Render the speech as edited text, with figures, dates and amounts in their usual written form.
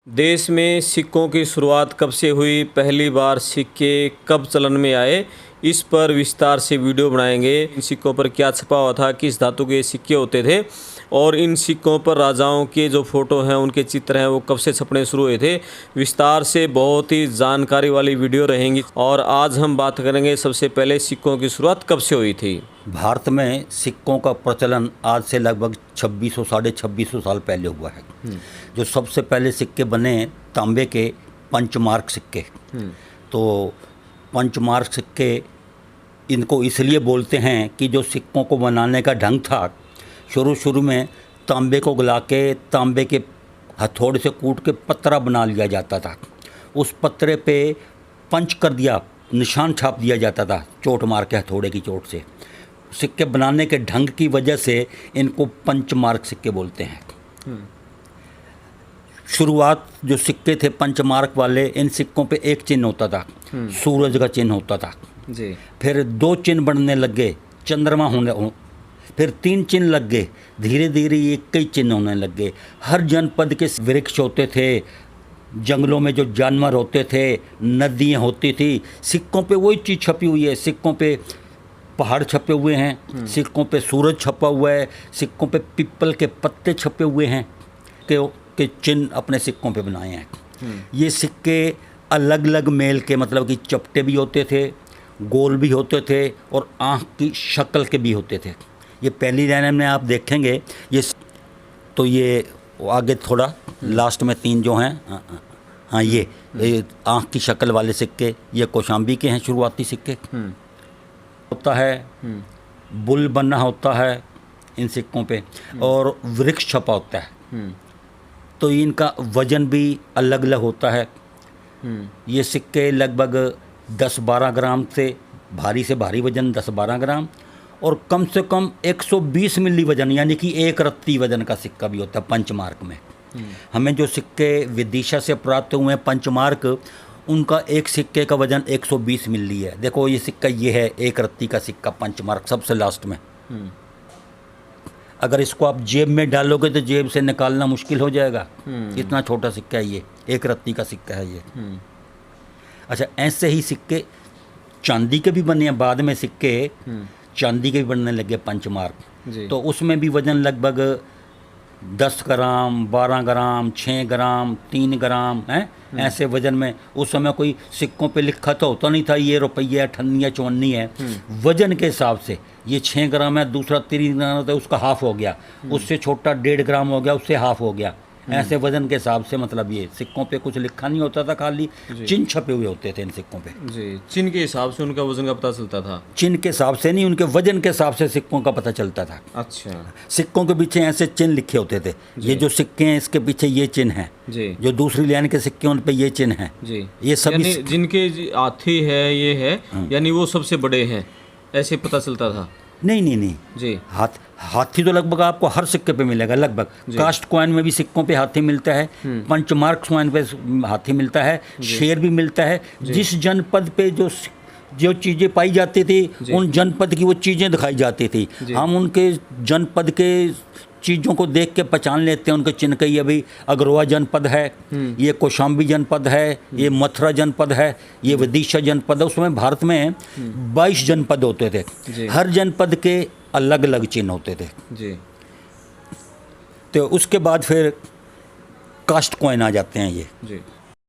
देश में सिक्कों की शुरुआत कब से हुई, पहली बार सिक्के कब चलन में आए, इस पर विस्तार से वीडियो बनाएंगे। इन सिक्कों पर क्या छपा हुआ था, किस धातु के सिक्के होते थे और इन सिक्कों पर राजाओं के जो फ़ोटो हैं, उनके चित्र हैं, वो कब से छपने शुरू हुए थे। विस्तार से बहुत ही जानकारी वाली वीडियो रहेंगी। और आज हम बात करेंगे सबसे पहले सिक्कों की शुरुआत कब से हुई थी। भारत में सिक्कों का प्रचलन आज से लगभग 2600 साढ़े 2600 साल पहले हुआ है। जो सबसे पहले सिक्के बने तांबे के पंचमार्क सिक्के। तो पंचमार्क सिक्के इनको इसलिए बोलते हैं कि जो सिक्कों को बनाने का ढंग था, शुरू में तांबे को गला के तांबे के हथौड़े से कूट के पतरा बना लिया जाता था। उस पतरे पे पंच कर दिया, निशान छाप दिया जाता था चोट मार के, हथौड़े की चोट से। सिक्के बनाने के ढंग की वजह से इनको पंचमार्क सिक्के बोलते हैं। शुरुआत जो सिक्के थे पंचमार्क वाले, इन सिक्कों पे एक चिन्ह होता था, सूरज का चिन्ह होता था जी। फिर 2 चिन्ह बनने लग गए, चंद्रमा होने, फिर 3 चिन्ह लग गए, धीरे धीरे ये कई चिन्ह होने लग गए। हर जनपद के वृक्ष होते थे, जंगलों में जो जानवर होते थे, नदियाँ होती थी, सिक्कों पे वही चीज़ छपी हुई है। सिक्कों पे पहाड़ छपे हुए हैं, सिक्कों पे सूरज छपा हुआ है, सिक्कों पे पीपल के पत्ते छपे हुए हैं के चिन्ह अपने सिक्कों पे बनाए हैं। ये सिक्के अलग अलग मेल के, मतलब कि चपटे भी होते थे, गोल भी होते थे और आँख की शक्ल के भी होते थे। ये पहली लाइन में आप देखेंगे, ये आगे थोड़ा लास्ट में 3 जो हैं, हाँ ये आँख की शक्ल वाले सिक्के, ये कौशाम्बी के हैं शुरुआती सिक्के। होता है बुल बना होता है इन सिक्कों पे, और वृक्ष छपा होता है। तो इनका वजन भी अलग अलग होता है। ये सिक्के लगभग 10-12 ग्राम से भारी वजन 10-12 ग्राम, और कम से कम 120 मिली वजन, यानी कि 1 रत्ती वजन का सिक्का भी होता है पंचमार्क में। हमें जो सिक्के विदिशा से प्राप्त हुए हैं पंचमार्क, उनका एक सिक्के का वजन 120 मिली है। देखो ये सिक्का, ये है 1 रत्ती का सिक्का पंचमार्क, सबसे लास्ट में। अगर इसको आप जेब में डालोगे तो जेब से निकालना मुश्किल हो जाएगा, इतना छोटा सिक्का है ये, 1 रत्ती का सिक्का है ये। अच्छा, ऐसे ही सिक्के चांदी के भी बने हैं, बाद में सिक्के चांदी के भी बनने लगे पंचमार्क। तो उसमें भी वजन लगभग 10 ग्राम, 12 ग्राम, 6 ग्राम, 3 ग्राम है, ऐसे वजन में। उस समय कोई सिक्कों पे लिखा तो होता नहीं था ये रुपया, अठन्नी, चौन्नी है। वजन के हिसाब से ये 6 ग्राम है, दूसरा 3 ग्राम होता है, उसका हाफ हो गया, उससे छोटा 1.5 ग्राम हो गया, उससे हाफ हो गया। ऐसे वजन के हिसाब से, मतलब ये सिक्कों पे कुछ लिखा नहीं होता था, खाली चिन्ह छपे हुए होते थे इन सिक्कों पे जी। चिन्ह के हिसाब से उनका वजन का पता चलता था। चिन्ह के हिसाब से नहीं, उनके वजन के हिसाब से सिक्कों का पता चलता था। अच्छा। सिक्कों के पीछे ऐसे चिन्ह लिखे होते थे। ये जो सिक्के हैं इसके पीछे ये चिन्ह है जी। जो दूसरी लाइन के सिक्के उन पे ये चिन्ह है जी। ये सभी जिनके हाथी है, ये है, यानी वो सबसे बड़े हैं, ऐसे पता चलता था। नहीं जी। हाथी तो लगभग आपको हर सिक्के पे मिलेगा, लगभग। कास्ट कॉइन में भी सिक्कों पे हाथी मिलता है, पंचमार्क कॉइन पे हाथी मिलता है, शेर भी मिलता है। जिस जनपद पे जो चीज़ें पाई जाती थी, उन जनपद की वो चीज़ें दिखाई जाती थी। हम उनके जनपद के चीज़ों को देख के पहचान लेते हैं उनके चिन्ह के। ये अभी अग्रवा जनपद है, ये कौशाम्बी जनपद है, ये मथुरा जनपद है, ये विदिशा जनपद है। उसमें भारत में 22 जनपद होते थे, हर जनपद के अलग अलग चिन्ह होते थे जी। तो उसके बाद फिर कास्ट कॉइन आ जाते हैं ये जी।